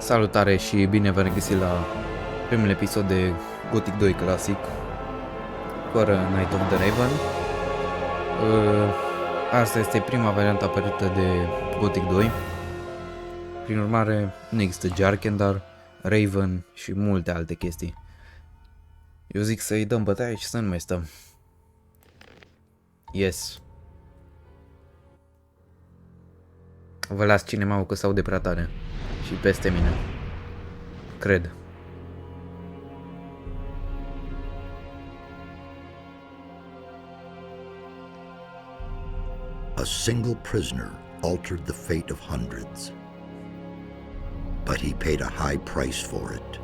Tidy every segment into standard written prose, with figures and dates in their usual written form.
Salutare și bine v-am regăsit la primul episod de Gothic 2 clasic, fără Night of the Raven. Asta este prima variantă apărută de Gothic 2. Prin urmare, nu există Jarkendar, Raven și multe alte chestii. Eu zic să-i dăm bătaie și să nu mai stăm. Yes. Vă las cinema-ul că s-aude prea tare. Și peste mine. Cred. A single prisoner altered the fate of hundreds, but he paid a high price for it.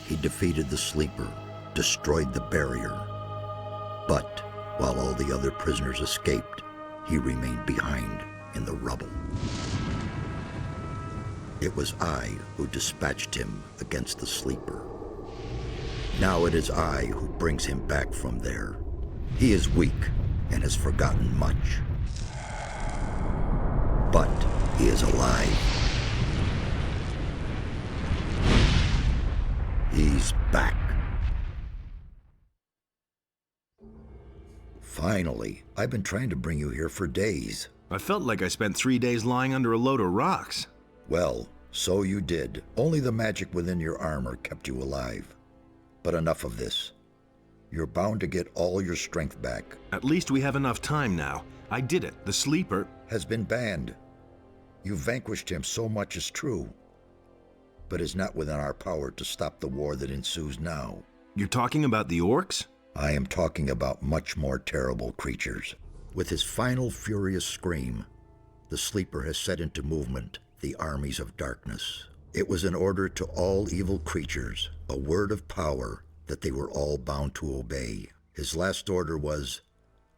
He defeated the Sleeper, destroyed the barrier. But while all the other prisoners escaped, he remained behind in the rubble. It was I who dispatched him against the Sleeper. Now it is I who brings him back from there. He is weak and has forgotten much. But he is alive. He's back. Finally, I've been trying to bring you here for days. I felt like I spent 3 days lying under a load of rocks. Well, so you did. Only the magic within your armor kept you alive. But enough of this. You're bound to get all your strength back. At least we have enough time now. I did it. The Sleeper Has been banned. You vanquished him, so much is true. But it's not within our power to stop the war that ensues now. You're talking about the orcs? I am talking about much more terrible creatures. With his final furious scream, the Sleeper has set into movement the armies of darkness. It was an order to all evil creatures, a word of power that they were all bound to obey. His last order was,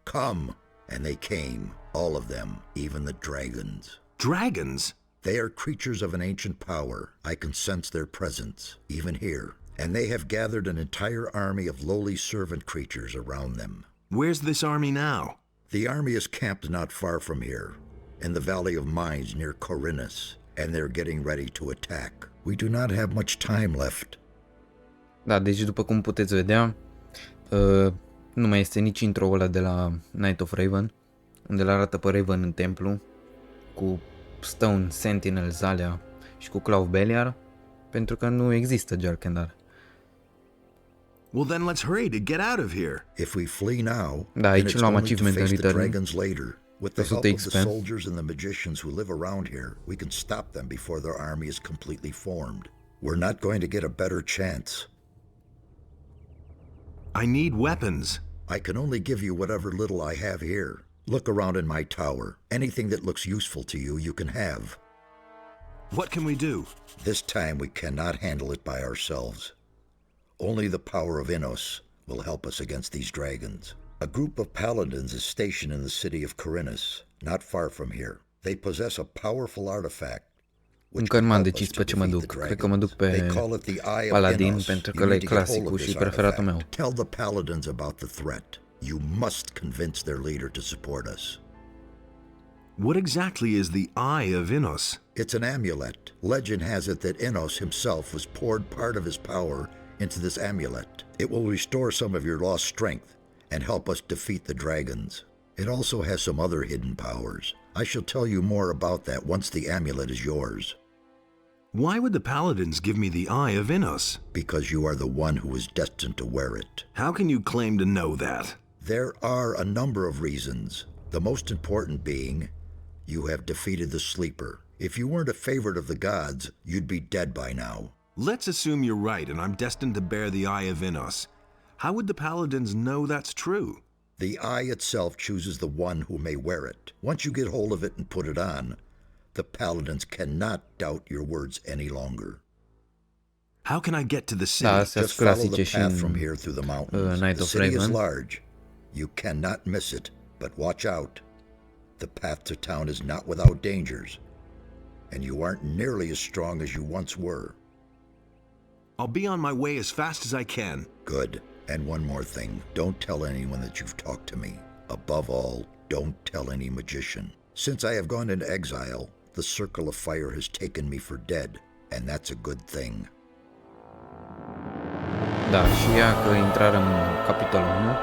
"Come!" And they came, all of them, even the dragons. Dragons? They are creatures of an ancient power. I can sense their presence, even here. And they have gathered an entire army of lowly servant creatures around them. Where's this army now? The army is camped not far from here, in the Valley of Mines near Corinus, and they're getting ready to attack. We do not have much time left. Da, deci după cum puteți vedea, nu mai este nici intro-ul ăla de la Night of Raven, unde îl arată pe Raven în templu, cu Stone Sentinels alea și cu Claw Beliar, pentru că nu există Jarkendar. Well then let's hurry to get out of here. If we flee now, Da, then aici it's luam only to achievement în face the return. dragons later. With the 100 help of the XP. soldiers and the magicians who live around here, we can stop them before their army is completely formed. We're not going to get a better chance. I need weapons. I can only give you whatever little I have here. Look around in my tower. Anything that looks useful to you, you can have. What can we do? This time we cannot handle it by ourselves. Only the power of Innos will help us against these dragons. A group of paladins is stationed in the city of Corinus, not far from here. They possess a powerful artifact. Încă nu m-am decis pe ce mă duc. Cred că mă duc pe Paladin, pentru că ăla e clasicul și preferatul meu. Tell the paladins about the threat. You must convince their leader to support us. What exactly is the Eye of Innos? It's an amulet. Legend has it that Innos himself was poured part of his power into this amulet. It will restore some of your lost strength and help us defeat the dragons. It also has some other hidden powers. I shall tell you more about that once the amulet is yours. Why would the paladins give me the Eye of Innos? Because you are the one who is destined to wear it. How can you claim to know that? There are a number of reasons, the most important being you have defeated the Sleeper. If you weren't a favorite of the gods, you'd be dead by now. Let's assume you're right and I'm destined to bear the Eye of Innos. How would the paladins know that's true? The eye itself chooses the one who may wear it. Once you get hold of it and put it on, the paladins cannot doubt your words any longer. How can I get to the city? Da, astea Just sunt follow the clasice și path from în here through the mountains. Night The of city is Raven. large. You cannot miss it, but watch out. The path to town is not without dangers, and you aren't nearly as strong as you once were. I'll be on my way as fast as I can. Good. And one more thing, don't tell anyone that you've talked to me. Above all, don't tell any magician. Since I have gone into exile, the Circle of Fire has taken me for dead, and that's a good thing. Da, și ea că intrarăm în capitolul 1.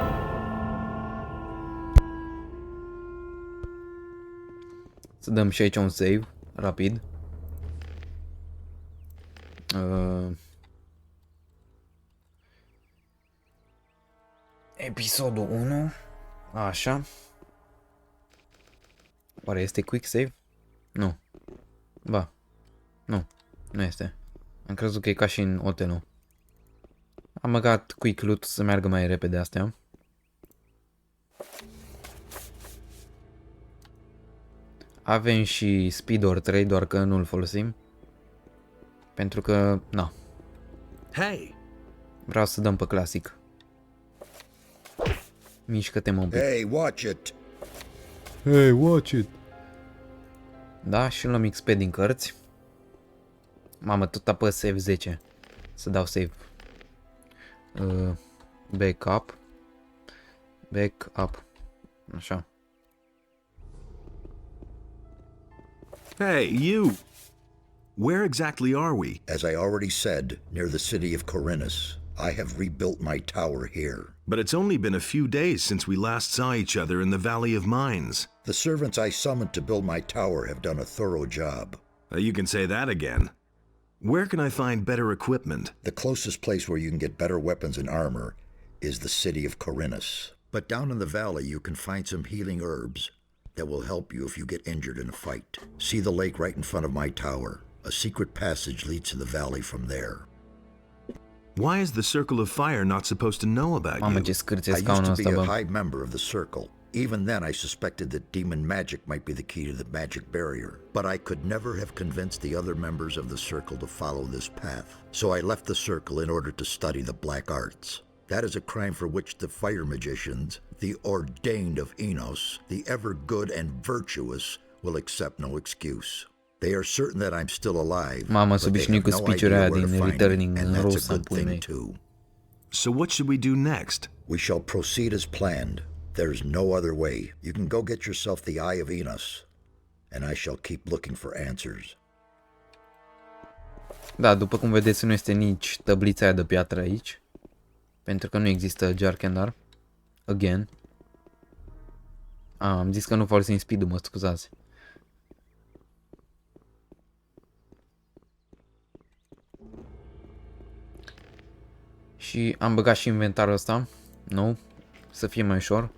Să dăm și aici un save, rapid. Episodul 1. Așa. Oare este quick save? Nu. Ba. Nu. Nu este. Am crezut că e ca și în Otelo. Am băgat quick loot să meargă mai repede astea. Avem și Speed or 3, doar că nu-l folosim. Pentru că, na, Hey! vreau să dăm pe clasic. Mișcă-te mă un pic. Hey, watch it! Hey, watch it! Da, și luăm XP din cărți. Mamă, tot apăs F10. Să dau save. Backup. Backup. Așa. Hey, you! Where exactly are we? As I already said, near the city of Corinus. I have rebuilt my tower here. But it's only been a few days since we last saw each other in the Valley of Mines. The servants I summoned to build my tower have done a thorough job. You can say that again. Where can I find better equipment? The closest place where you can get better weapons and armor is the city of Corinus. But down in the valley you can find some healing herbs that will help you if you get injured in a fight. See the lake right in front of my tower. A secret passage leads to the valley from there. Why is the Circle of Fire not supposed to know about Mamă, you? ce scârțe I used scaunul to be ăsta, a bă. high member of the Circle. Even then I suspected that demon magic might be the key to the magic barrier. But I could never have convinced the other members of the Circle to follow this path. So I left the Circle in order to study the black arts. That is a crime for which the fire magicians, the ordained of Enos, the ever good and virtuous, will accept no excuse. They are certain that I'm still alive, Mamă, but sunt they obișnuit have cu no speech-uri idea aia where to din find me, Returning and în that's rus, a în good pui thing mei. too. So what should we do next? We shall proceed as planned. There's no other way. You can go get yourself the Eye of Enos, and I shall keep looking for answers. Da, după cum vedeți, nu este nici tablița aia de piatră aici. Pentru că nu există Jarkendar. Again. Am zis că nu folosim speed-ul, mă scuzați. Și am băgat și inventarul ăsta. Nu. Să fie mai ușor.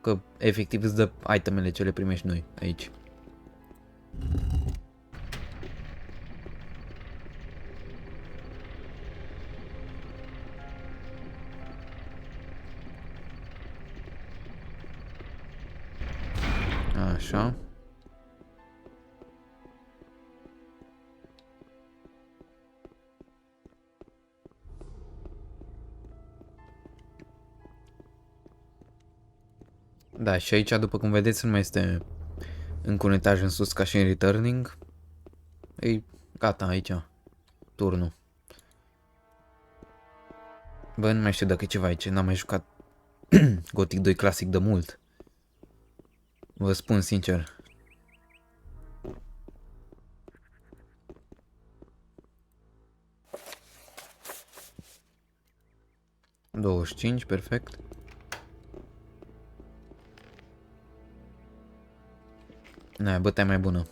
Că efectiv îți dă itemele ce le primești noi aici. Așa. Da, și aici, după cum vedeți, nu mai este încă un etaj în sus ca și în Returning. Ei, gata, aici. Turnul. Bă, nu mai știu dacă e ceva aici, n-am mai jucat Gothic 2 clasic de mult. Vă spun sincer. $25, perfect. Na, bătaia mai bună.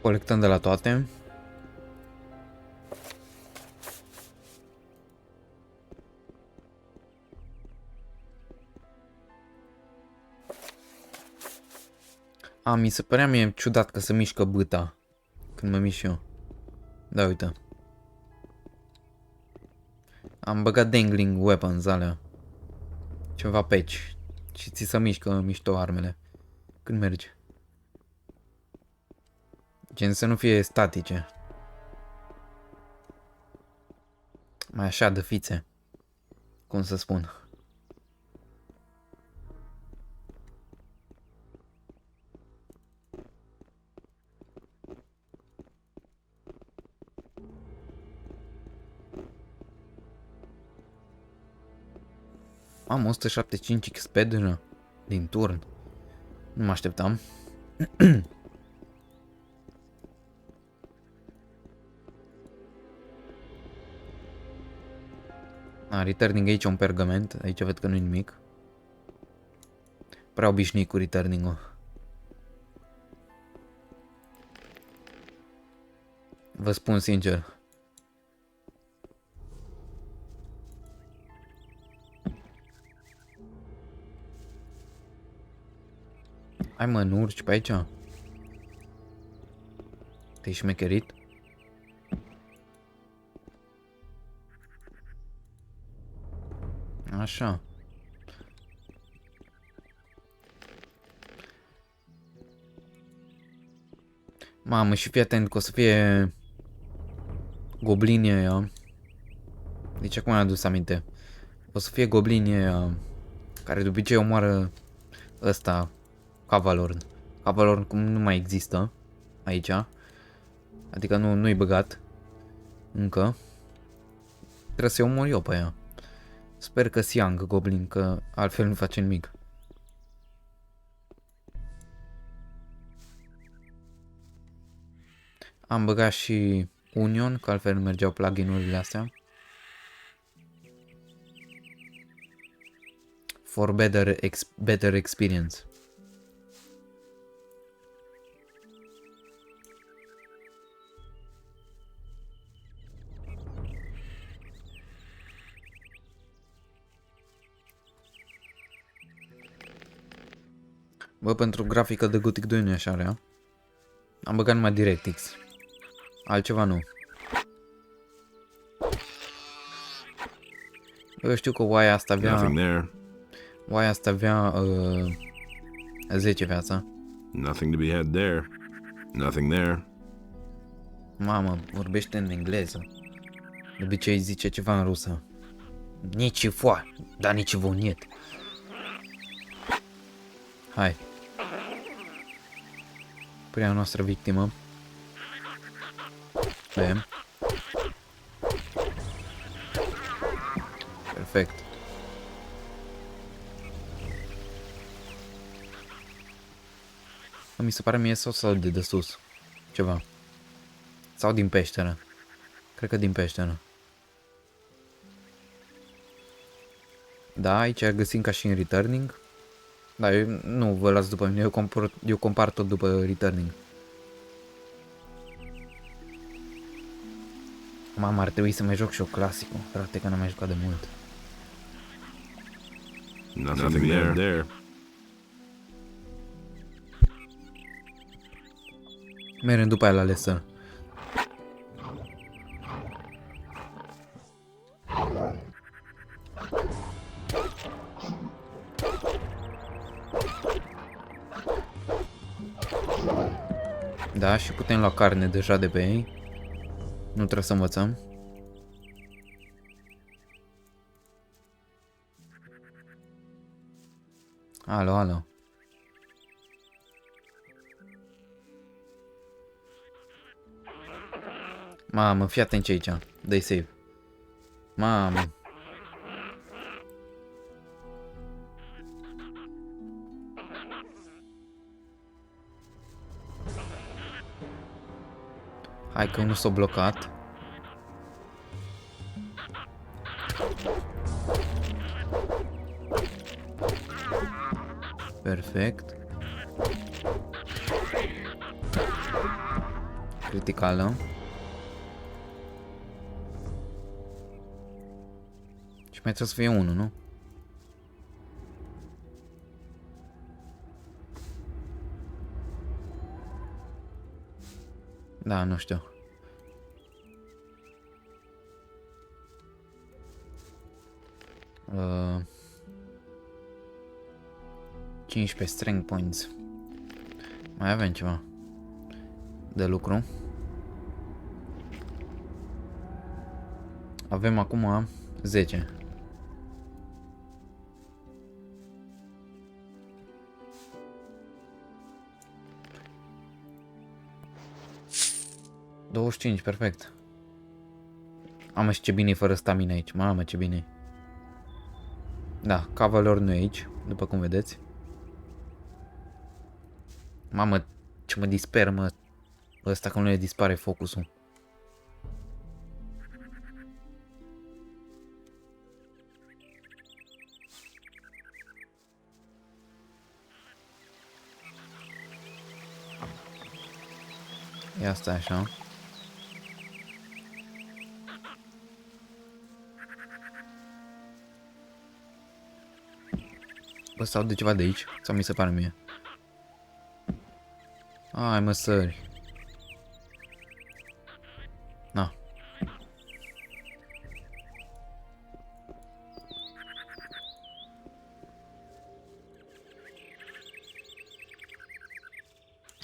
Colectăm de la toate. Mi se părea mie ciudat că se mișcă bâta când mă mișc eu. Da, uite. Am băgat dangling weapons alea. Ceva patch. Și ți se mișcă mișto armele când mergi. Gen să nu fie statice. Mai așa de fițe. Cum să spun. Am 175 XP deja din turn. Nu mă așteptam. Returning aici un pergament. Aici văd că nu-i nimic. Prea obișnuit cu returning-ul. Vă spun sincer. Hai mă, nu urci pe aici? Te-ai șmecherit? Așa. Mamă, și fii atent că o să fie goblinii aia. Deci acum mi-am adus aminte. O să fie goblinii aia care de obicei omoară ăsta, Cavalorn. Cavalorn cum nu mai există aici. Adică nu-i băgat încă. Trebuie să-i omor eu pe ea. Sper că Siang Goblin, că altfel nu face nimic. Am băgat și Union, că altfel nu mergeau plugin-urile astea. For better experience. Bă, pentru grafică de Gothic 2 nu e așa rea. Am băgat numai DirectX. Altceva nu. Eu știu că oaia asta avea... Oaia asta avea 10 viața. Nothing to be had there. Nothing there. Mamă, vorbește în engleză. De obicei zice ceva în rusă. Nici foa, dar nici voniet. Hai. Prima noastră victimă. Bem. Perfect. Mi se pare mie sau de sus. Ceva. Sau din peșteră. Cred că din peșteră. Da, aici găsim ca și în Returning. Da, eu nu vă las după mine, eu compar tot după Returning. Mamă, ar trebui să mai joc și eu clasicul, frate, că n-am mai jucat de mult. Nothing there. Mergem după aia la Lesser. Da, și putem lua carne deja de pe ei. Nu trebuie să învățăm. Alo, alo. Mamă, fii atent aici. Dă-i save. Mamă. Hai că unul s-a blocat. Perfect. verticală. Și mai trebuie să fie unul, nu? Da, nu știu. Uh, 15 strength points. Mai avem ceva de lucru. Avem acum 10. $25, perfect. Mamă, și ce bine e fără stamina aici. Mamă, ce bine e. Da, Cavalier nu e aici, după cum vedeți. Mamă, ce mă disper, mă. Ăsta că nu le dispare focusul. Ia stai așa. Bă, sau de ceva de aici? Sau mi se pare mie? Ai, mă, sări. Na.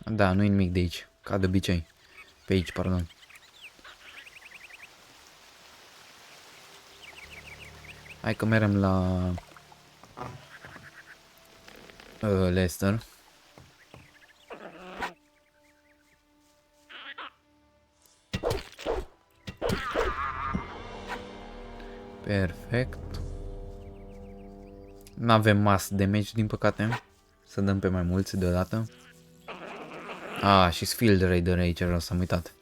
Da, nu-i nimic de aici. Ca de obicei. Pe aici, pardon. Hai că merem la Lester. Perfect. N-avem mass damage, din păcate. Să dăm pe mai mulți deodată. Ah, și Field Raider aici, vreau să am uitat.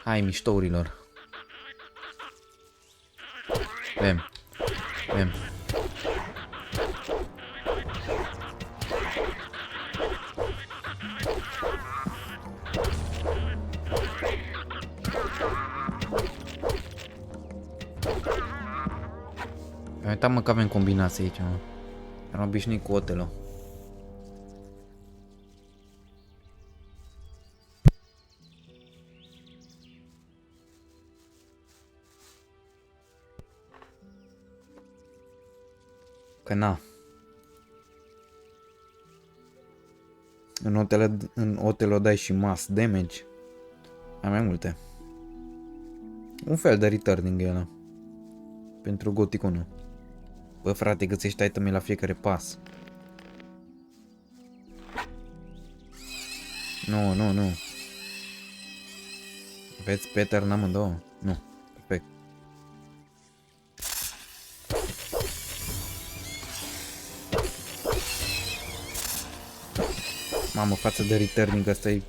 Hai, miștourilor. Bem. Bem. Am uitat, mă, că avem combinații aici, mă. Am obișnuit cu Otelo. Că na. În Otelo dai și mass damage. Mai multe. Un fel de returning e ăla. Pentru Gothic 1. Bă, frate, găsești itemele la fiecare pas. Nu, nu, nu. Aveți pattern amândouă? Nu. Perfect. Mamă, față de returning ăsta e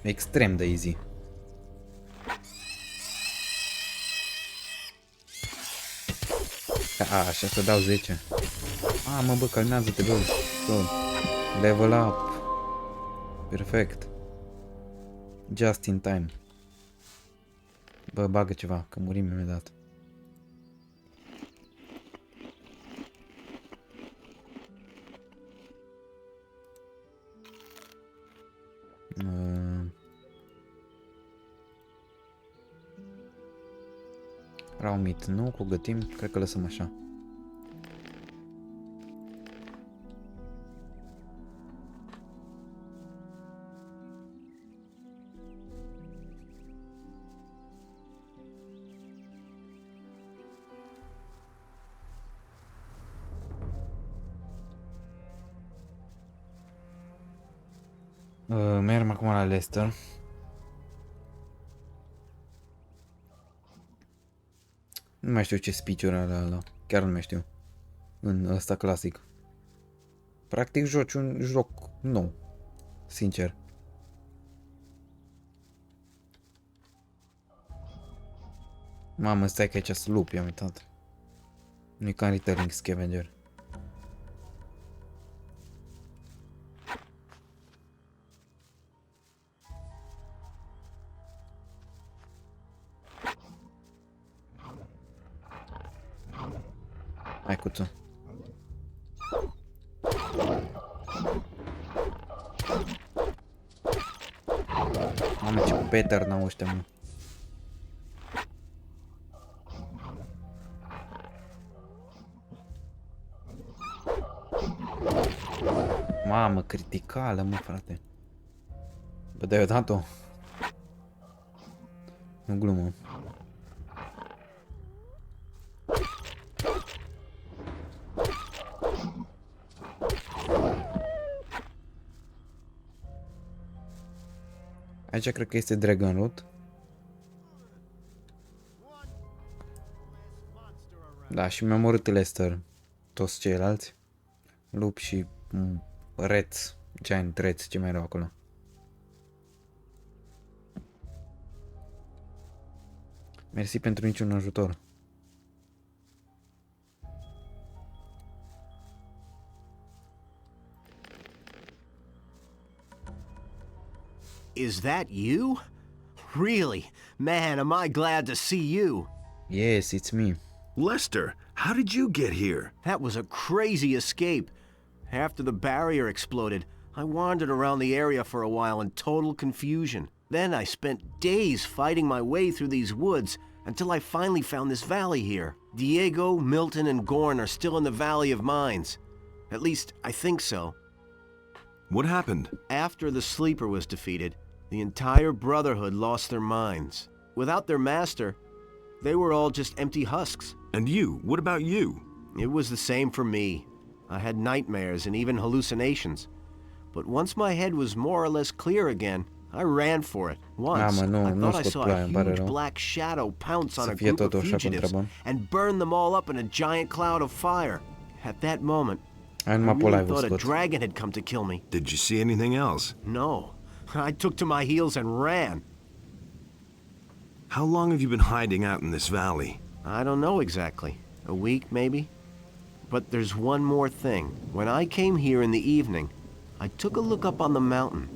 extrem de easy. Așa să dau 10. Mă, bă, calmează-te, bă. Level up. Perfect. Just in time. Bă, bagă ceva, că murim imediat. Raw meat, nu, cu gătim, cred că lăsăm așa. Mergem acum la Lester. Nu mai știu ce speech-uri are ăla. Chiar nu mai știu. În ăsta clasic. Practic joci un joc nou. Sincer. Mamă, stai că aici sunt lupi, am uitat. Nu-i ca în Returning Scavenger. Hai cuțu. Mamă, ce pattern au ăștia, mă. Mamă, criticală, mă, frate. Bă, dar eu dat-o. Nu glumă. Aici cred că este Dragon Root. Da, și mi-am omorât Lester. Toți ceilalți. Lup și reț. Giant reț, ce mai erau acolo. Mersi pentru niciun ajutor. Is that you? Really? Man, am I glad to see you. Yes, it's me. Lester, how did you get here? That was a crazy escape. After the barrier exploded, I wandered around the area for a while in total confusion. Then I spent days fighting my way through these woods until I finally found this valley here. Diego, Milton, and Gorn are still in the Valley of Mines. At least, I think so. What happened? After the Sleeper was defeated, the entire Brotherhood lost their minds. Without their master, they were all just empty husks. And you? What about you? It was the same for me. I had nightmares and even hallucinations. But once my head was more or less clear again, I ran for it. Once, I thought I saw a huge black shadow pounce on a group of fugitives and burn them all up in a giant cloud of fire. At that moment, I really thought a dragon had come to kill me. Did you see anything else? No. I took to my heels and ran. How long have you been hiding out in this valley? I don't know exactly. A week, maybe? But there's one more thing. When I came here in the evening, I took a look up on the mountain,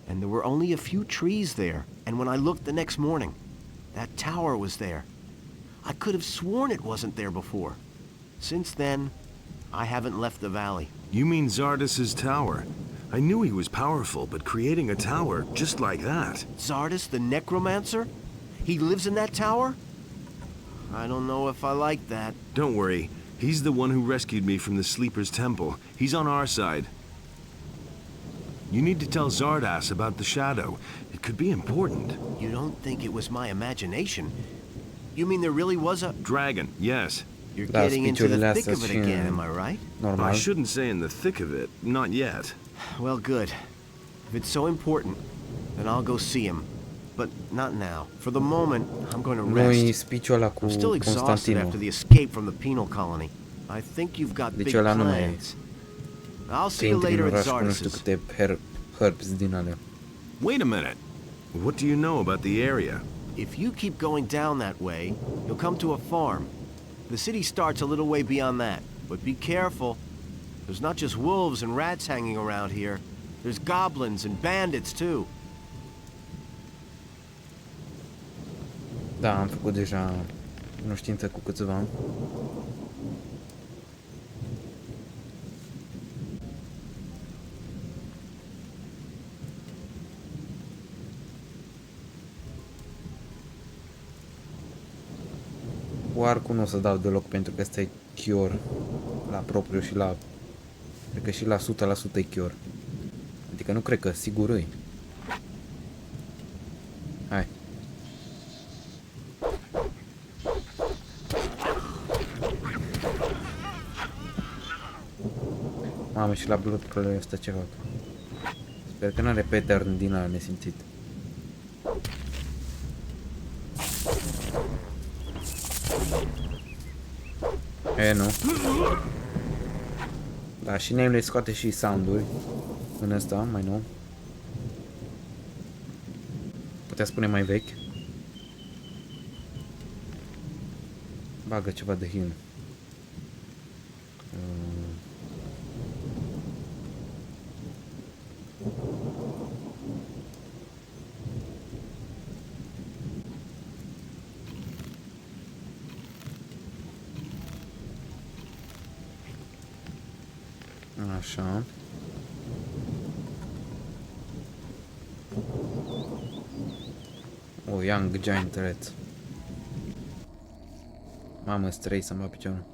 and there were only a few trees there. And when I looked the next morning, that tower was there. I could have sworn it wasn't there before. Since then, I haven't left the valley. You mean Zardas's tower? I knew he was powerful, but creating a tower just like that... Zardas the Necromancer? He lives in that tower? I don't know if I like that. Don't worry. He's the one who rescued me from the Sleeper's temple. He's on our side. You need to tell Zardas about the shadow. It could be important. You don't think it was my imagination? You mean there really was a... Dragon, yes. You're getting into the thick of it again, am I right? I shouldn't say in the thick of it. Not yet. Well, good. If it's so important, then I'll go see him. But not now. For the moment, I'm going to rest. I'm still exhausted after the escape from the penal colony. I think you've got big plans. I'll see you later at Zardas's. Wait a minute. What do you know about the area? If you keep going down that way, you'll come to a farm. The city starts a little way beyond that. But be careful. There's not just wolves and rats hanging around here. There's goblins and bandits too. Da, am făcut deja cunoștință cu câțiva. Cu arcul nu o să dau deloc pentru că ăsta e cure la propriu și la... Cred că și la 100% e cure. Adică nu cred că, sigur îi. Hai. Mamă, și la Blood Crawler ăsta ce fac? Sper că n-are pattern din ala nesimțit. E, nu. Da, și Nameless scoate și sound-uri în ăsta, mai nou. Putea spune mai vechi. Bagă ceva de heal. Așa. O, Young Giant Rat. Mamă, străi să-mi va piciorul.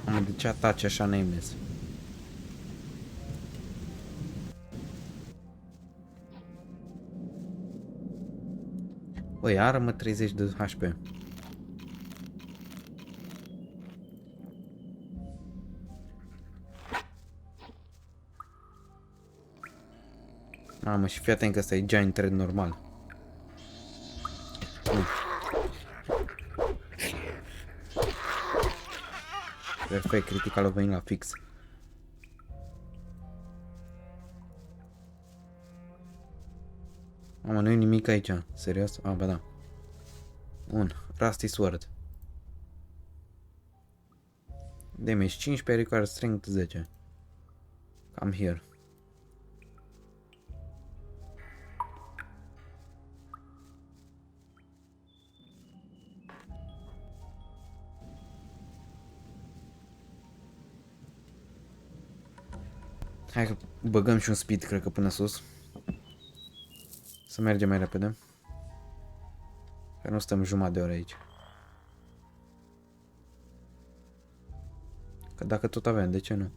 Mamă, de ce ataci așa Nameless? Băi, armă 30 de HP. Mamă, și fii atent că ăsta e Giant Red normal. Perfect, critical a venit la fix. Mamă, nu e nimic aici. Serios? Ah, ba da. Bun. Rusty Sword. Damage 15, require strength 10. Come here. Hai că băgăm și un speed, cred că până sus. Să mergem mai repede. Că nu stăm jumătate de oră aici. Că dacă tot avem, de ce nu?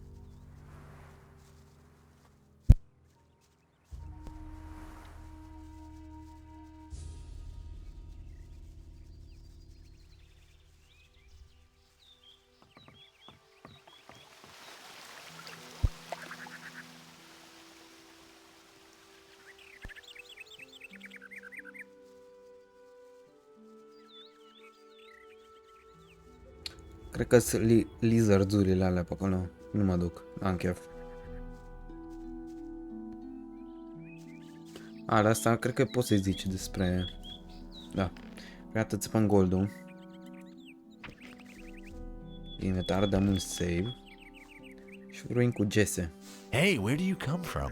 Cred că sunt lizardurile alea pe acolo. Nu mă duc. Am chef. A, la asta cred că poți să-i zici despre... Da. Iată, țipăm goldul. Inventar, dăm un save. Și vorbim cu Jesse. Hey, where do you come from?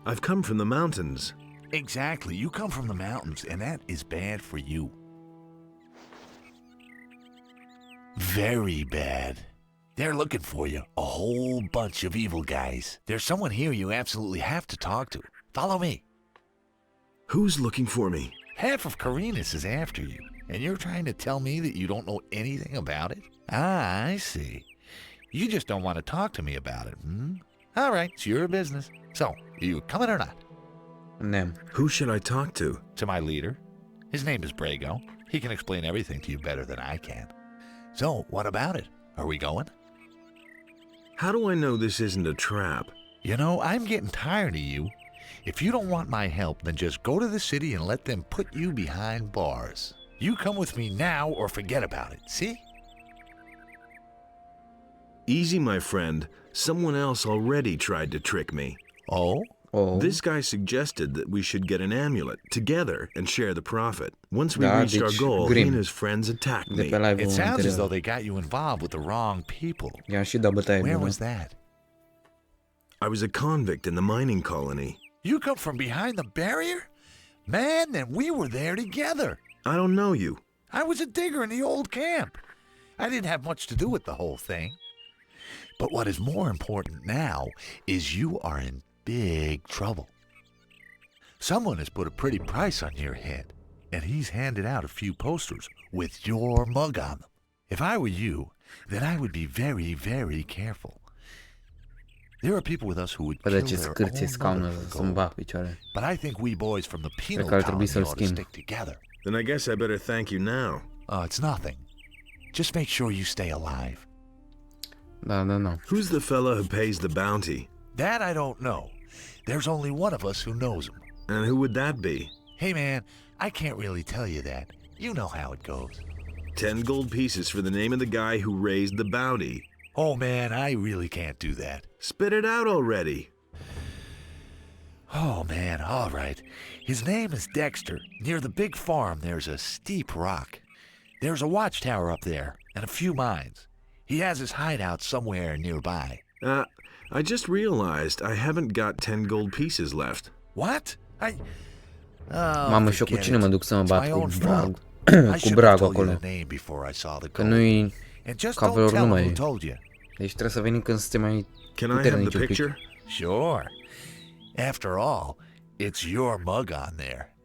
I've come from the mountains. Exactly, you come from the mountains, and that is bad for you. Very bad. They're looking for you, a whole bunch of evil guys. There's someone here you absolutely have to talk to. Follow me. Who's looking for me? Half of Carinus is after you, and you're trying to tell me that you don't know anything about it? Ah, I see. You just don't want to talk to me about it, All right, it's your business. So, are you coming or not? Nem. Who should I talk to? To my leader. His name is Brago. He can explain everything to you better than I can. So, what about it? Are we going? How do I know this isn't a trap? You know, I'm getting tired of you. If you don't want my help, then just go to the city and let them put you behind bars. You come with me now or forget about it, see? Easy, my friend. Someone else already tried to trick me. Oh? Oh. This guy suggested that we should get an amulet together and share the profit. Once we Da, reached our deci, goal, he Grim. and his friends attacked De me. pe live-ul It sounds as though anterior. they got you involved with the wrong people. I-am și dat bătaie Where bună. was that? I was a convict in the mining colony. You come from behind the barrier? Man, then we were there together. I don't know you. I was a digger in the old camp. I didn't have much to do with the whole thing. But what is more important now is you are in big trouble. Someone has put a pretty price on your head, and he's handed out a few posters with your mug on them. If I were you, then I would be very, very careful. There are people with us who would Bă, kill de ce their scârție own scaunul mother ăsta, for să-mi gold. bag picioare. But I think we boys from the penal Cred că ar trebui colony să-l ought to schimb. stick together. Then I guess I better thank you now. It's nothing. Just make sure you stay alive. Da, da, da. Who's the fella who pays the bounty? That I don't know. There's only one of us who knows him. And who would that be? Hey man, I can't really tell you that. You know how it goes. 10 gold pieces for the name of the guy who raised the bounty. Oh man, I really can't do that. Spit it out already. Oh man, all right. His name is Dexter. Near the big farm, there's a steep rock. There's a watchtower up there and a few mines. He has his hideout somewhere nearby. I just realized I haven't got 10 gold pieces left. What? Oh, Mamă, și eu cu forget cine mă it. duc să mă It's bat my cu own Brag, fault. I cu should have Bragul told you acolo. the name before I saw the Că gold. nu-i And just don't cavalor tell him numai. who told you. Deci trebuie să venim când suntem mai Can I have the puternici un pic. picture? Sure. After all, it's your mug on there.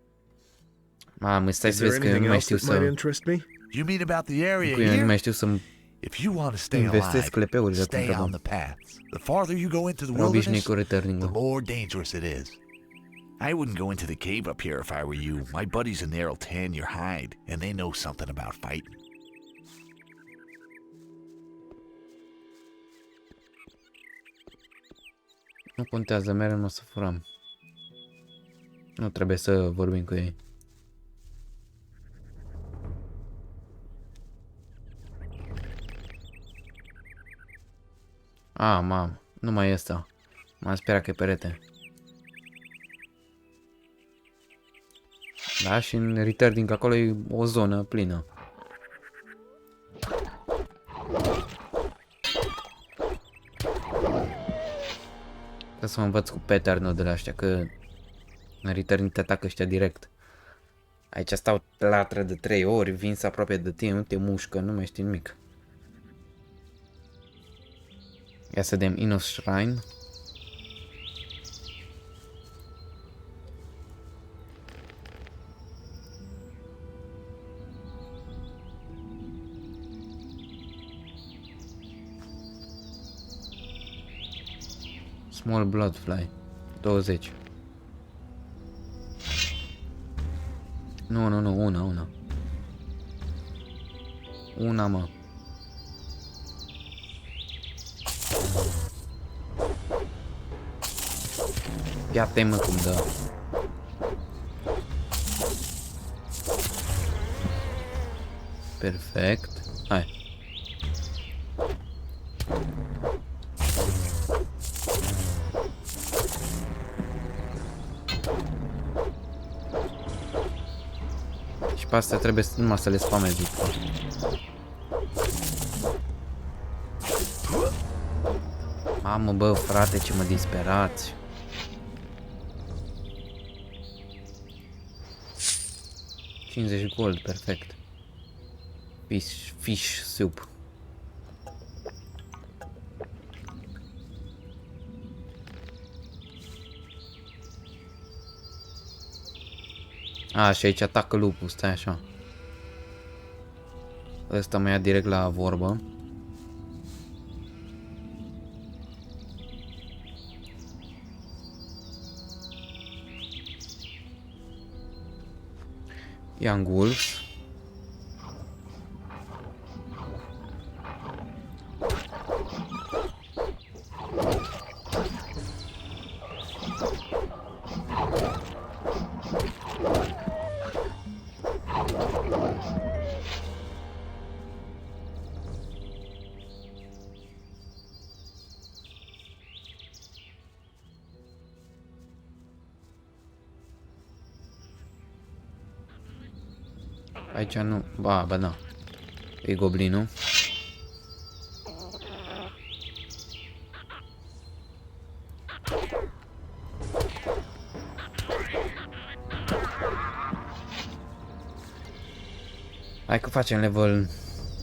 Mamă, stai Is să there vezi că eu nu anything mai else știu that might să... interest me? You mean about the area Cu eu nu here? mai știu să-mi If you want to stay investesc alive, clepeurile stay atunci, on bă. the paths. The farther you go into the Era obișnuit wilderness, cu returning, the bă. more dangerous it is. I wouldn't go into the cave up here if I were you. My buddies in there will tan your hide, and they know something about fighting. Nu contează, mereu nu o să furăm. Nu trebuie să vorbim cu ei. Mamă, nu mai e ăsta. M-am speriat că e perete. Da, și în returning acolo e o zonă plină. Trebuie să mă învăț cu pattern-ul de la ăștia, că în returning te atacă ăștia direct. Aici stau latră de 3 ori, vin să apropie de tine, nu te mușcă, nu mai știi nimic. Ia să vedem, Innos Shrine. Small Bloodfly 20. Nu, una. Una, mă. Ia-te, mă, cum dă. Perfect. Hai. Și pe astea trebuie numai să le spamezi după. Mamă, bă, frate, ce mă disperați. $50 gold, perfect. Fish soup. A, și aici atacă lupul, stai așa. Ăsta mă ia direct la vorbă. Young Wolves. Aici nu... Ba da. E goblinul. Hai că facem level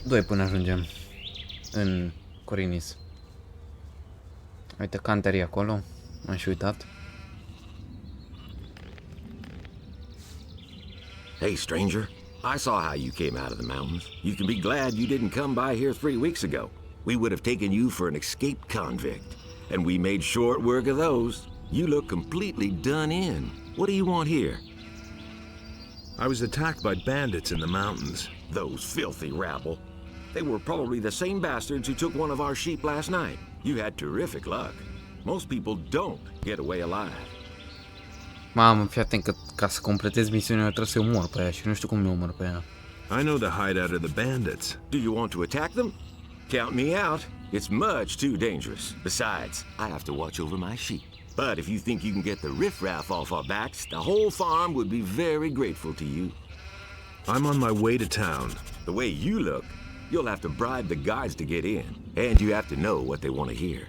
2 până ajungem în Corinis. Uite, canterii acolo. M-am și uitat. Hey, stranger. I saw how you came out of the mountains. You can be glad you didn't come by here 3 weeks ago. We would have taken you for an escaped convict, and we made short work of those. You look completely done in. What do you want here? I was attacked by bandits in the mountains. Those filthy rabble. They were probably the same bastards who took one of our sheep last night. You had terrific luck. Most people don't get away alive. Mamă, fii atent că ca să completez misiunea trebuie să-i omor pe aia și nu știu cum îi omor pe aia. I know the hideout of the bandits. Do you want to attack them? Count me out. It's much too dangerous. Besides, I have to watch over my sheep. But if you think you can get the riffraff off our backs, the whole farm would be very grateful to you. I'm on my way to town. The way you look, you'll have to bribe the guards to get in, and you have to know what they want to hear.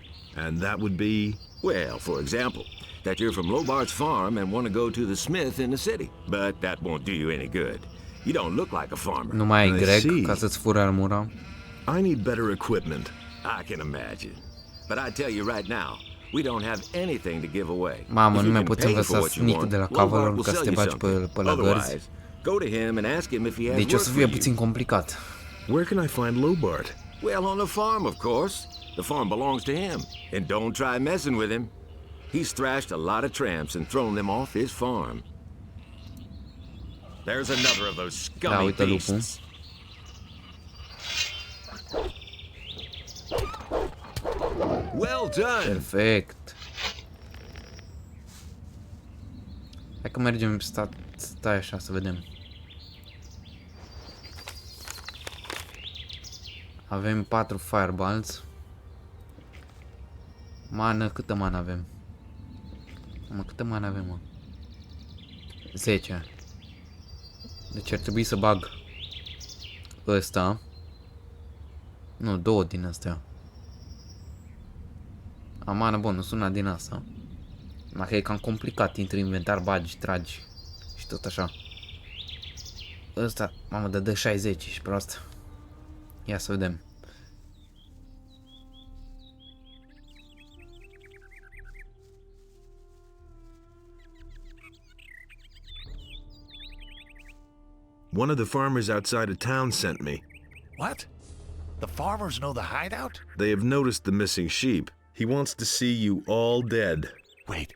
And that would be? Well, for example, that you're from Lobart's farm and want to go to the smith in the city. But that won't do you any good. You don't look like a farmer. Nu mai ai I grec see. ca să-ți fure armura. I need better equipment. I can imagine. But I tell you right now, we don't have anything to give away. Mamă, If nu you mai can poți pay învăța for what you sneak want, de la Lobart Cavalor will ca să sell te you bagi something. pe la gărzi. Otherwise, go to him and ask him if he has Deci o work să for fie you. puțin complicat. Where can I find Lobart? Well, on the farm, of course. The farm belongs to him. And don't try messing with him. He's thrashed a lot of tramps and thrown them off his farm. There's another of those scummy uite lupul. beasts. Well done! Perfect. Hai că mergem, stai așa să vedem. Avem 4 fireballs. Mană, câtă mană avem? Mă, câtă mană avem, mă? 10. Deci ar trebui să bag ăsta. Nu, 2 din astea. Amană, bun, nu sună din asta. Dacă e cam complicat, intri în inventar, bagi, tragi și tot așa. Ăsta, mamă, dă 60 și prost. Ia să vedem. One of the farmers outside of town sent me. What? The farmers know the hideout? They have noticed the missing sheep. He wants to see you all dead. Wait,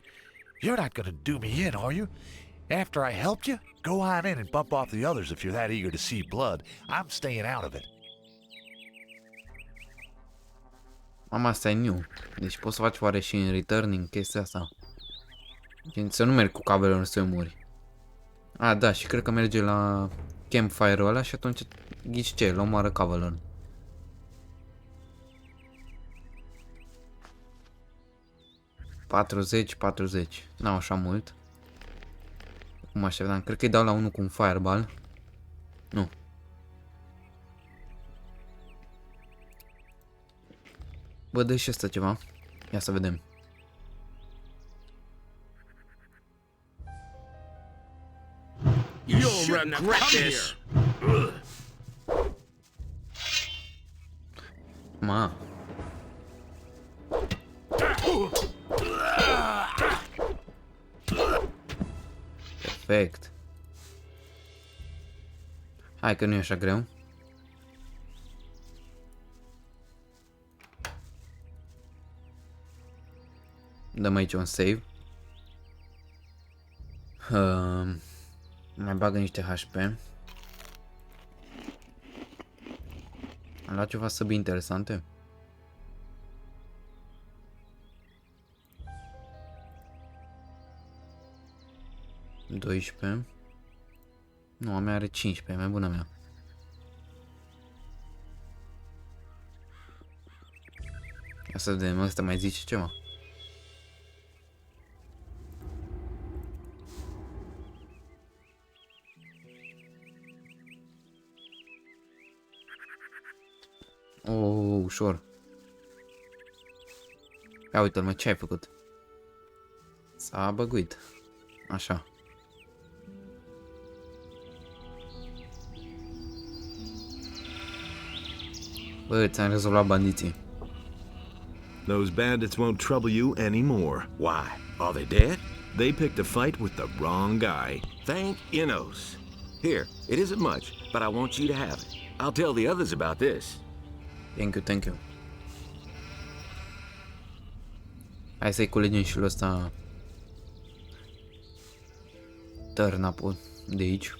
you're not gonna do me in, are you? After I helped you? Go on in and bump off the others if you're that eager to see blood. I'm staying out of it. Mama, asta e new. Deci poți să faci oare și în returning chestia asta. Gen, să nu mergi cu cabelul să mori. A, da, și cred că merge la campfire-ul ăla și atunci ghici ce, îl omoară Cavalon. $40. N-au așa mult. Cum așteptam? Cred că îi dau la unul cu un fireball. Nu. Bă, dă și ăsta ceva. Ia să vedem. You'll regret this! Ma. Perfect. Hai că nu e așa greu. Dăm aici un save. Mai bagă niște HP. Am luat ceva săbi interesante. $12. Nu, a mea are 15, mai bună mea. Ia să vedem, ăsta mai zice ceva. Oh, ușor. Ia uite-l, mă, ce ai făcut? S-a băguit. Așa. Bă, ți-am rezolvat bandiții. Those bandits won't trouble you anymore. Why? Are they dead? They picked a fight with the wrong guy. Thank Innos. Here, it isn't much, but I want you to have it. I'll tell the others about this. Thank you, thank you. Hai să-i culegem și lui ăsta turnip-ul de aici.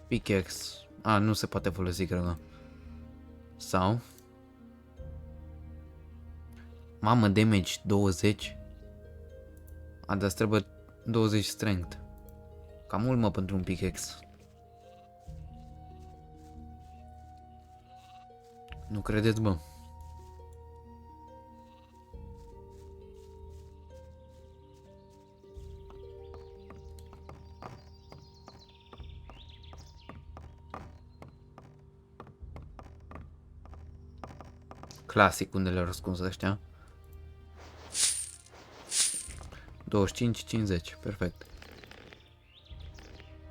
Pickaxe. A, nu se poate folosi, cred că. Sau... Mamă, damage 20. Dar îți trebuie 20 strength. Cam mult, mă, pentru un pickaxe. Nu credeți, bă? Clasic, unde le-au răspuns ăștia. 25-50, perfect.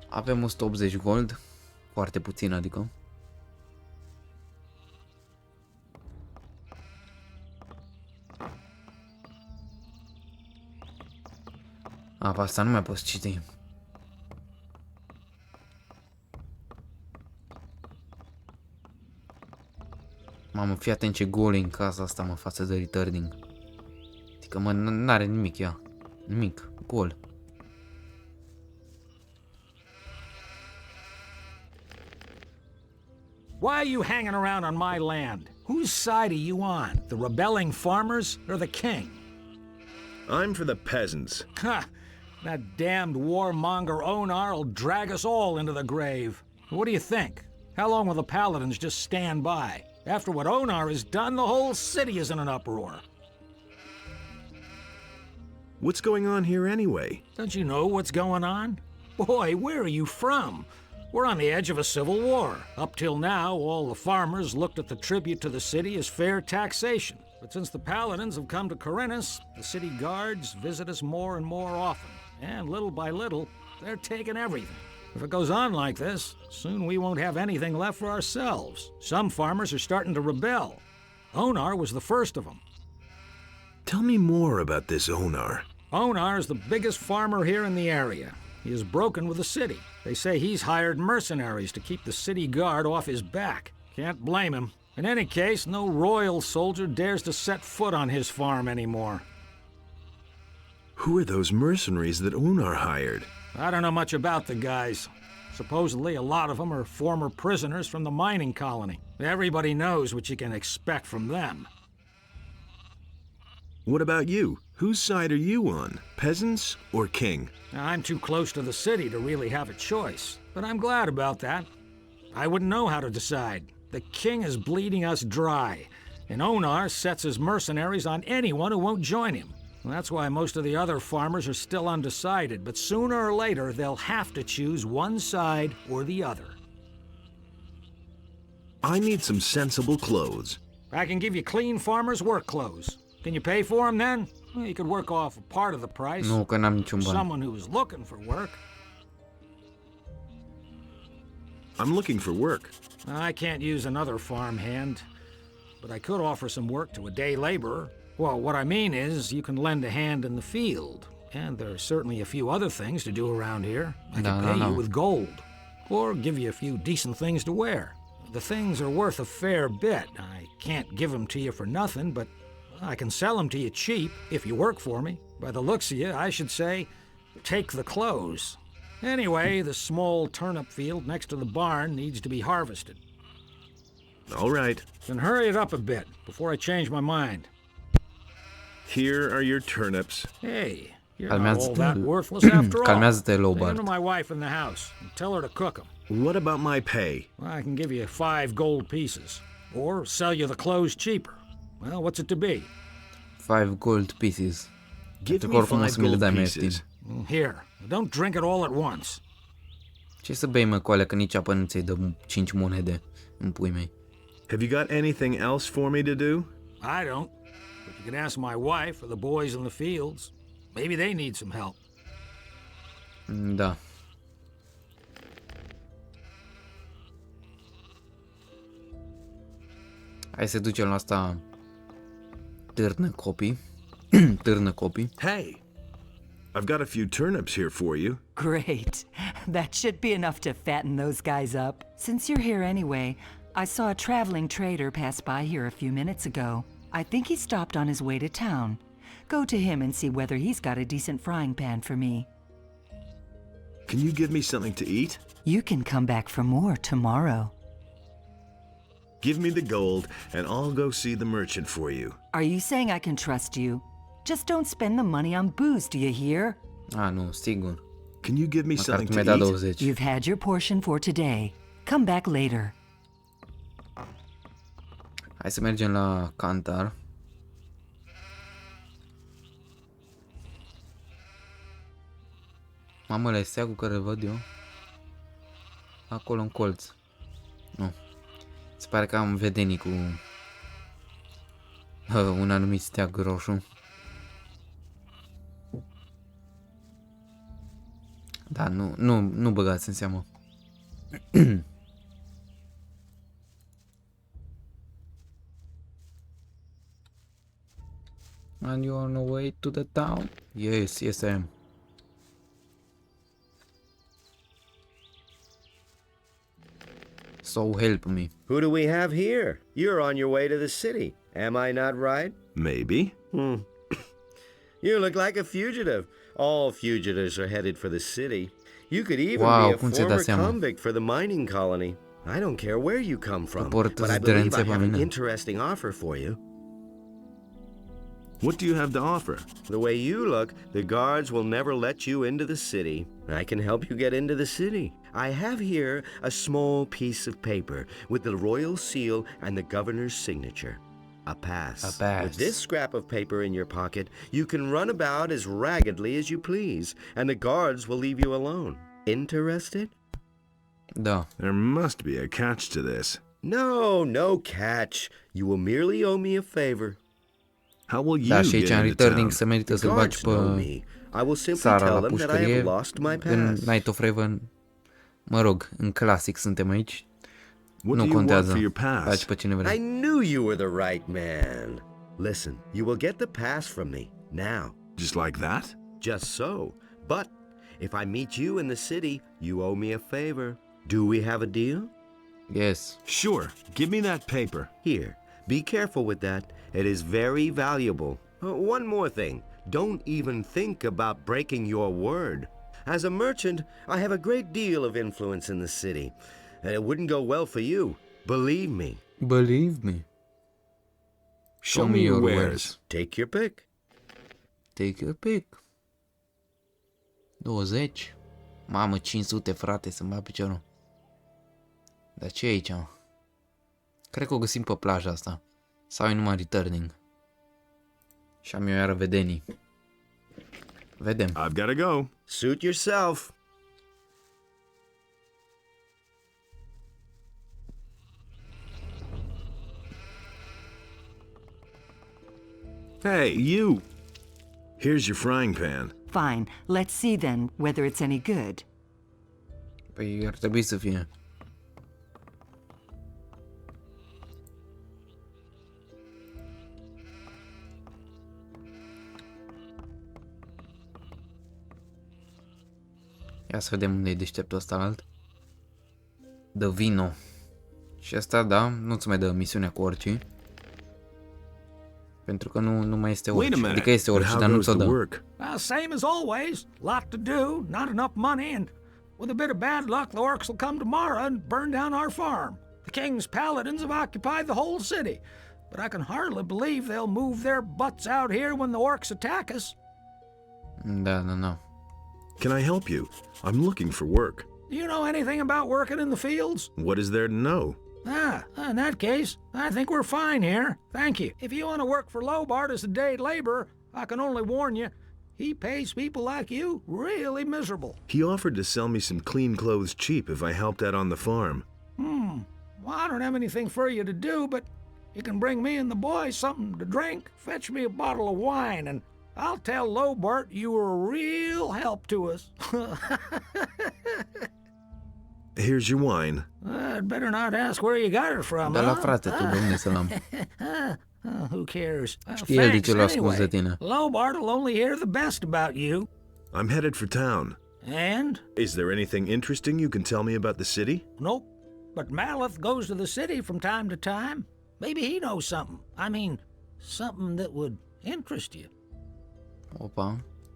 Avem 180 gold, foarte puțin, adică. Pe asta nu mai poți citi. Mamă, fii atent ce gol în casa asta, mă, față de retarding. Adică, mă, n-are nimic ea. Nimic. Gol. Why are you hanging around on my land? Whose side are you on? The rebelling farmers or the king? I'm for the peasants. Ha! That damned warmonger Onar will drag us all into the grave. What do you think? How long will the paladins just stand by? After what Onar has done, the whole city is in an uproar. What's going on here anyway? Don't you know what's going on? Boy, where are you from? We're on the edge of a civil war. Up till now, all the farmers looked at the tribute to the city as fair taxation. But since the paladins have come to Corinthus, the city guards visit us more and more often. And little by little, they're taking everything. If it goes on like this, soon we won't have anything left for ourselves. Some farmers are starting to rebel. Onar was the first of them. Tell me more about this Onar. Onar is the biggest farmer here in the area. He is broken with the city. They say he's hired mercenaries to keep the city guard off his back. Can't blame him. In any case, no royal soldier dares to set foot on his farm anymore. Who are those mercenaries that Onar hired? I don't know much about the guys. Supposedly, a lot of them are former prisoners from the mining colony. Everybody knows what you can expect from them. What about you? Whose side are you on? Peasants or king? I'm too close to the city to really have a choice, but I'm glad about that. I wouldn't know how to decide. The king is bleeding us dry, and Onar sets his mercenaries on anyone who won't join him. That's why most of the other farmers are still undecided, but sooner or later they'll have to choose one side or the other. I need some sensible clothes. I can give you clean farmer's work clothes. Can you pay for them then? Well, you could work off a part of the price. Nu, că n-am niciun ban. Someone who is looking for work. I'm looking for work. I can't use another farmhand, but I could offer some work to a day laborer. Well, what I mean is, you can lend a hand in the field, and there are certainly a few other things to do around here. I can pay you with gold, or give you a few decent things to wear. The things are worth a fair bit. I can't give them to you for nothing, but I can sell them to you cheap if you work for me. By the looks of you, I should say, take the clothes. Anyway, the small turnip field next to the barn needs to be harvested. All right. Then hurry it up a bit before I change my mind. Here are your turnips. Hey, you're not all that worthless after all. Calmează-te, Take them Lobart. to my wife in the house and tell her to cook them. What about my pay? Well, I can give you 5 gold pieces, or sell you the clothes cheaper. Well, what's it to be? 5 gold pieces. Give Pentru me că oricum o 5 să mi le gold dai mai pieces. ieftin. Here, don't drink it all at once. Ce să bei, mă, cu alea, că nici apă nu ți-ai dă 5 monede în pui mei. Have you got anything else for me to do? I don't, but you can ask my wife or the boys in the fields. Maybe they need some help. Da. Hai să ducem la asta târnă copii. Târnă copii. Hey, I've got a few turnips here for you. Great. That should be enough to fatten those guys up. Since you're here anyway, I saw a traveling trader pass by here a few minutes ago. I think he stopped on his way to town. Go to him and see whether he's got a decent frying pan for me. Can you give me something to eat? You can come back for more tomorrow. Give me the gold, and I'll go see the merchant for you. Are you saying I can trust you? Just don't spend the money on booze, do you hear? Nu, sigur. Can you give me Măcar something tu to mi-ai dat eat? 20. You've had your portion for today. Come back later. Hai să mergem la Cantar. Mamă, la steagul care îl văd eu. Acolo în colț. Nu. Se pare că am vedenii cu un anumit steag roșu. Da, nu băgați în seamă. And you're on the way to the town? Yes, yes I am. So help me. Who do we have here? You're on your way to the city. Am I not right? Maybe. You look like a fugitive. All fugitives are headed for the city. You could even Wow, be a cum ți-ai former dat seama? convict for the mining colony. I don't care where you come from, Portă but I believe zdrânțe I pe have an mine. interesting offer for you. What do you have to offer? The way you look, the guards will never let you into the city. I can help you get into the city. I have here a small piece of paper with the royal seal and the governor's signature. A pass. A pass. With this scrap of paper in your pocket, you can run about as raggedly as you please, and the guards will leave you alone. Interested? Da. There must be a catch to this. No catch. You will merely owe me a favor. How will you Da, și get aici în into town? returning se merită The să-l bagi guards know pe me. I will simply Sara tell la them that I have pușcărie. lost my În pass. Night of Raven, mă rog, în clasic suntem aici. What Nu do you want contează. for your pass? Bagi pe cine I vrei. knew you were the right man. Listen, you will get the pass from me, now. Just like that? Just so. But if I meet you in the city, you owe me a favor. Do we have a deal? Yes. Sure. Give me that paper. Here, be careful with that. It is very valuable. One more thing. Don't even think about breaking your word. As a merchant, I have a great deal of influence in the city, and it wouldn't go well for you. Believe me. Believe me. Show me your wares. Take your pick. Take your pick. 20. Mamă, 500, frate, să-mi bag piciorul. Dar ce e aici? Cred că o găsim pe plaja asta. Sau e numai returning. Și am eu iară vedenii. Vedem. I've got to go. Suit yourself. Hey, you! Here's your frying pan. Fine. Let's see then whether it's any good. Păi ar trebui să fie. Ia să vedem unde e deșteptul ăsta alt. Dă vino. Și asta, da, nu-ți mai dă misiunea cu orice. Pentru că nu mai este Wait a orice. minute. Adică este But orice, how dar nu goes ți-o the dă. work? Same as always. Lot to do, not enough money, and with a bit of bad luck, the orcs will come tomorrow and burn down our farm. The king's paladins have occupied the whole city, but I can hardly believe they'll move their butts out here when the orcs attack us. Da. Can I help you? I'm looking for work. Do you know anything about working in the fields? What is there to know? In that case, I think we're fine here. Thank you. If you want to work for Lobart as a day laborer, I can only warn you, he pays people like you really miserable. He offered to sell me some clean clothes cheap if I helped out on the farm. Well, I don't have anything for you to do, but you can bring me and the boys something to drink, fetch me a bottle of wine, and I'll tell Lobart you were a real help to us. Here's your wine. I'd better not ask where you got it from, Da la huh? frate tu, domne să l-am. Who cares? Știe el de Thanks ce l-a ascuns de anyway. tine. Lobart will only hear the best about you. I'm headed for town. And? Is there anything interesting you can tell me about the city? Nope. But Maleth goes to the city from time to time. Maybe he knows something. I mean, something that would interest you. Opa.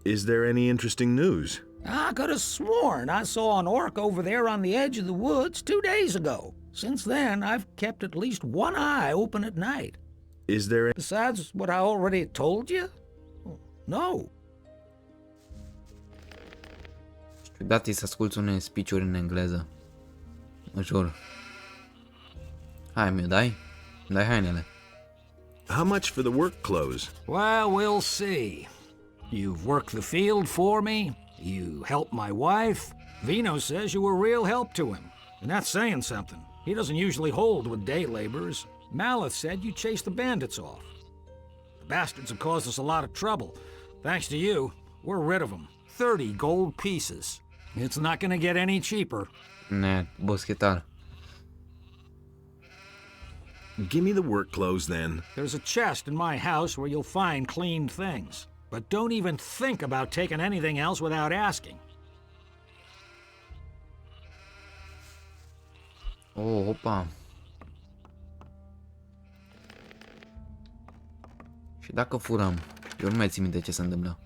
Is there any interesting news? I could have sworn I saw an orc over there on the edge of the woods 2 days ago. Since then, I've kept at least one eye open at night. Is there Besides what I already told you? No. Ciudat e să asculti unele speech-uri în engleză. Mă jur. Hai, mi-o dai? Dai hainele. How much for the work clothes? Well, we'll see. You've worked the field for me. You helped my wife. Vino says you were real help to him. And that's saying something. He doesn't usually hold with day laborers. Maleth said you chased the bandits off. The bastards have caused us a lot of trouble. Thanks to you, we're rid of them. 30 gold pieces. It's not gonna get any cheaper. Ne, boschetar. Give me the work clothes then. There's a chest in my house where you'll find clean things. But don't even think about taking anything else without asking. Oh, opa. Și dacă furăm? Eu nu mai țin minte ce se întâmplă.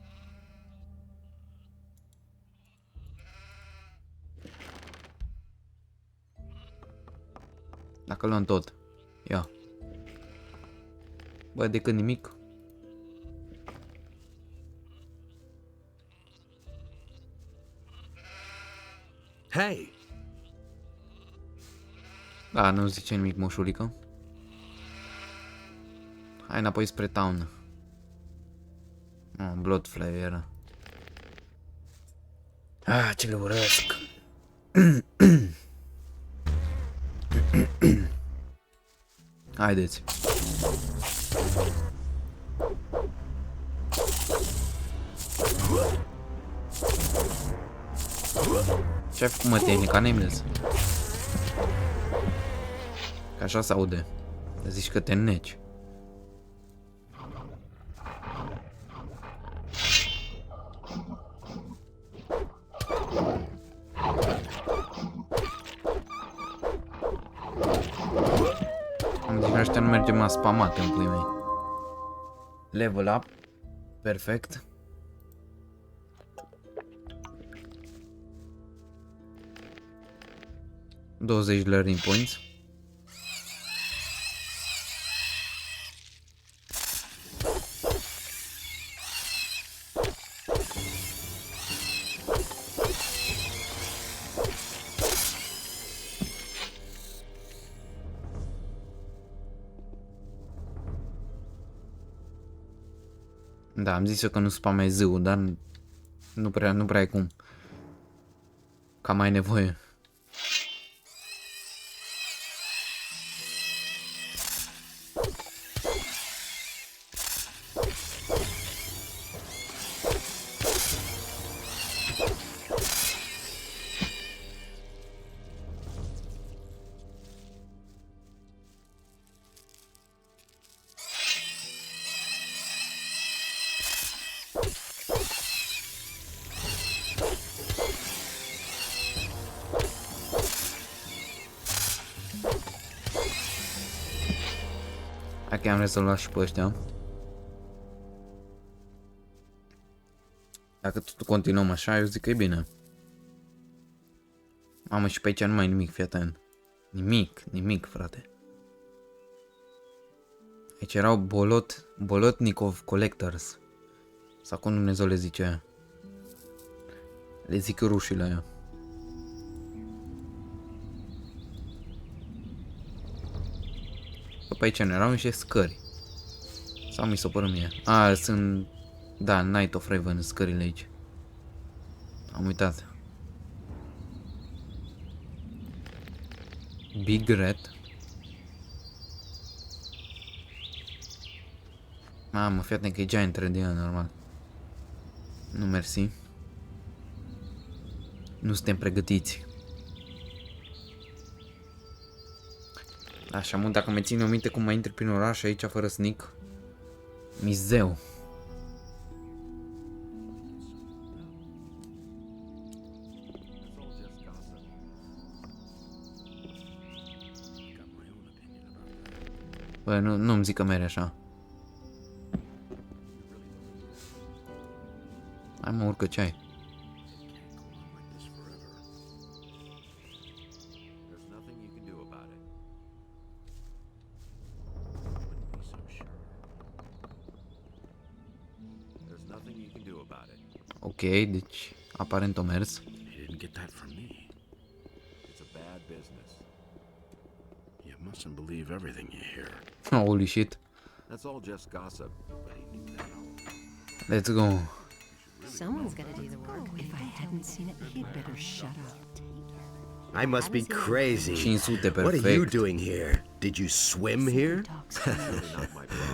Dacă luăm tot. Ia. Bă, decât nimic. Hey! Da, nu zice nimic, moșulică. Hai înapoi spre town. Oh, Bloodfly era. Ah, ce le urăsc. Haideți. Ce-ai făcut, mă, tehnica Nameless? Că așa se aude. Zici că te înneci. Am zis că ăștia nu mergem la spamat în pui mei. Level up. Perfect. $20 learning points. Da, am zis eu că nu spamezi zâul, dar nu prea ai cum. Cam ai nevoie. Hai că am rezolvat și pe ăștia. Dacă tot continuăm așa, eu zic că e bine. Mamă, și pe aici nu mai e nimic, fii atent. Nimic, frate. Aici erau Bolotnikov Collectors. Sau cum Dumnezeu le zice aia. Le zic rușii la ea. Pe aici nu erau niște scări. Sau mi s-o părut mie. A, sunt... Da, Night of Raven, scările aici. Am uitat. Big Red. Mamă, fii atent că e Giant Red din ăla, normal. Nu, mersi. Nu suntem pregătiți. Așa, mă, dacă mi ține o minte cum mai intri prin oraș aici fără sneak. Mizeu. Bă, nu-mi zic că mere așa. Hai mă, urcă, ce ai? Ok, deci aparent o mers. He didn't get that from me. It's a bad business. You mustn't believe everything you hear. Holy shit. That's all just gossip. But he knew that. Let's go. Someone's gotta do the work. If I hadn't seen it, he'd better shut up. I must be crazy. 500, What are you perfect. doing here? Did you swim here? Talks to me.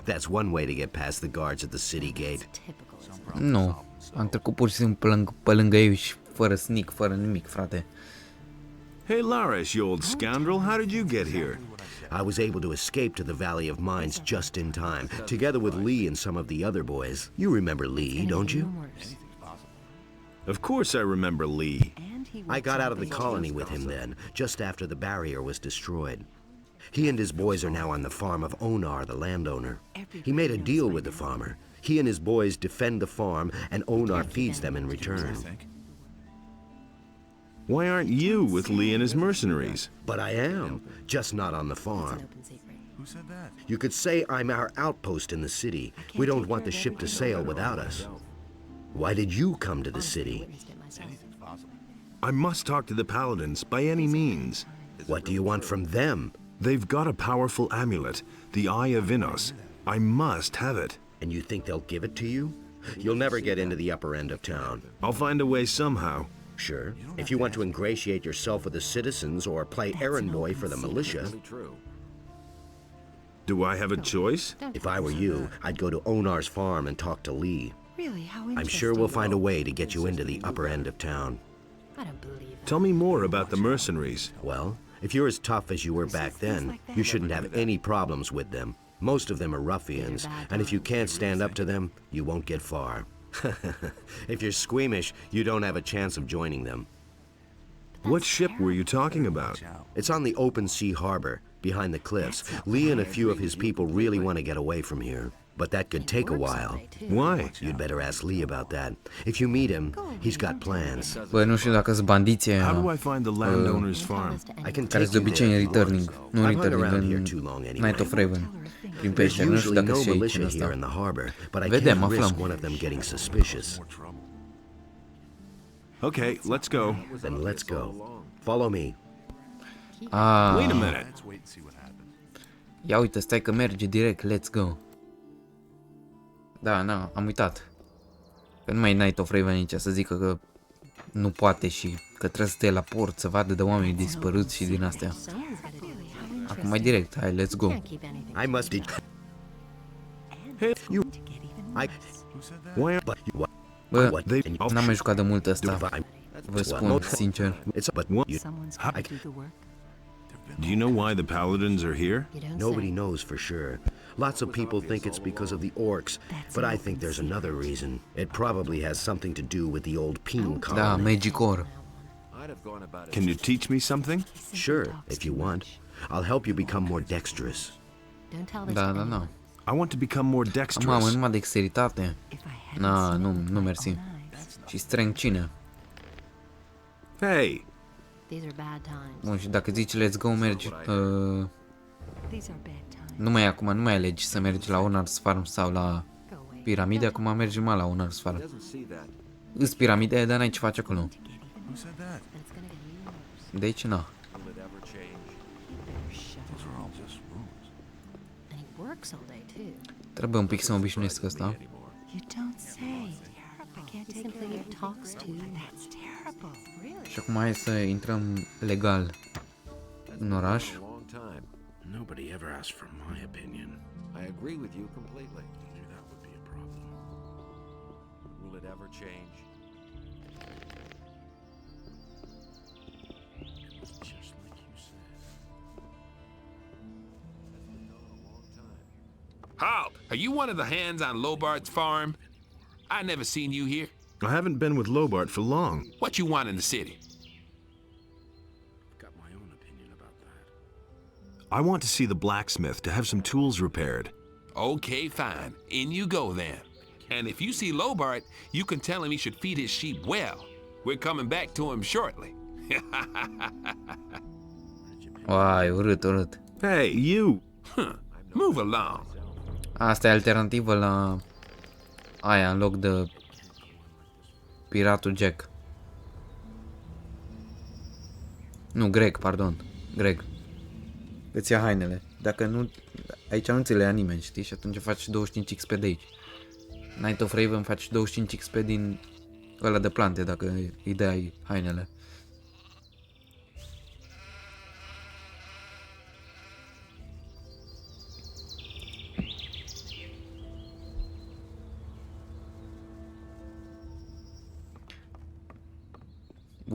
That's one way to get past the guards at the city gate. Typical. Nu. Am trecut pur și simplu pe lângă ei și fără sneak, fără nimic, frate. Hey, Laris, you old scoundrel, how did you get here? I was able to escape to the Valley of Mines just in time, together with Lee and some of the other boys. You remember Lee, don't you? Of course I remember Lee. I got out of the colony with him then, just after the barrier was destroyed. He and his boys are now on the farm of Onar, the landowner. He made a deal with the farmer. He and his boys defend the farm, and Onar feeds them in return. Why aren't you with Lee and his mercenaries? But I am, just not on the farm. Open secret. Who said that? You could say I'm our outpost in the city. We don't want the ship to sail without us. Why did you come to the city? Witnessed it myself. Anything's possible. I must talk to the paladins by any means. What do you want from them? They've got a powerful amulet, the Eye of Innos. I must have it. And you think they'll give it to you? You'll never get into the upper end of town. I'll find a way somehow. Sure, if you want to ingratiate yourself with the citizens or play errand boy for the militia. Really true. Do I have a choice? If I were you, I'd go to Onar's farm and talk to Lee. Really, how I'm interesting. sure we'll find a way to get you into the upper end of town. I don't believe it. Tell me more about the mercenaries. Well, if you're as tough as you were back then, you shouldn't have any problems with them. Most of them are ruffians, and if you can't stand up to them, you won't get far. If you're squeamish, you don't have a chance of joining them. What ship were you talking about? It's on the open sea harbor, behind the cliffs. Lee and a few of his people really want to get away from here. But that could take a while. Why? You'd better ask Lee about that. If you meet him, he's got plans. Bă, nu știu dacă sunt bandiți How do aia, I find the landowner's farm? I can care take sunt de you obicei în there. returning. Nu I've hung returning, around here în too long Night anyway. of Raven. Prin There's peșteri, nu știu usually dacă no și aici în militia here in asta. the harbor, but I Vedem, can't risk aflăm. one of them getting suspicious. Okay, let's go. Then let's go. Follow me. Ah, Wait a minute. Let's wait and see what happens. ia uite, stai că merge direct, let's go. Da, na, am uitat. Că nu mai e Night of Raven aici, să zică că nu poate și că trebuie să stea la port să vadă de oameni dispăruți și din astea. Someone's gotta do it. Acum mai direct, hai, let's go. Can't keep anything. I must. Hey, You. I. Who said that? why? But you. What? Bă, What? n-am mai jucat de mult ăsta, I'm- vă spun sincer. It's but you. Someone's got to do the work. Do you know why the paladins are here? You don't Nobody say. knows for sure. Lots of people think it's because of the orcs, but I think there's another reason. It probably has something to do with the old Peen Da, colony. Magic Ore. I'd have gone about it. Can you teach me something? Sure, if you want. I'll help you become more dexterous. Don't tell this Da, to da, anyone. da. I want to become more Mamă, dexterous. numai dexteritate. If I hadn't Na, seen nu, it with nu my mersi. own eyes. Și strength cine? Hey, These are bad times. Bun, și dacă zici let's go, mergi. These are bad times. Nu mai acum, nu mai alegi să mergi la Onar's Farm sau la Go away. piramide, acum mergi mai la Onar's Farm. Doesn't see that. Îs piramide, dar n-ai ce faci acolo. Who said that? And it's gonna get even worse. De aici, na. Will it ever change? Those are all just rumors. And he works all day too. Trebuie un pic să mă obișnuiesc cu ăsta. You don't say. I can't He take simply care of talks to you. That's terrible. Really? Și acum hai să intrăm legal în oraș. A long time. Nobody ever asked for my opinion. I agree with you completely. I knew that would be a problem. Will it ever change? It was just like you said. Halt! Are you one of the hands on Lobart's farm? I never seen you here. I haven't been with Lobart for long. What you want in the city? Got my own opinion about that. I want to see the blacksmith to have some tools repaired. Okay, fine. In you go then. And if you see Lobart, you can tell him he should feed his sheep well. We're coming back to him shortly. Uai, urât, urât. Hey, you! Move along. Asta e alternativă la aia în loc de Piratul Jack. Nu, Greg, pardon. Greg. Îți ia hainele. Dacă nu... Aici nu ți le ia nimeni, știi? Și atunci faci 25 XP de aici. Night of Raven faci 25 XP din ăla de plante, dacă îi dai hainele.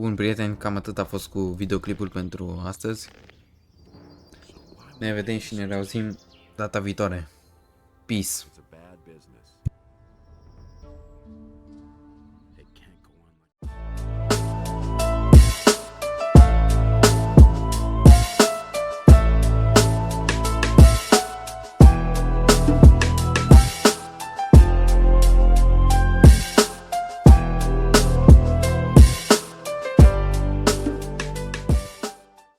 Bun, prieteni, cam atât a fost cu videoclipul pentru astăzi. Ne vedem și ne reauzim data viitoare. Peace!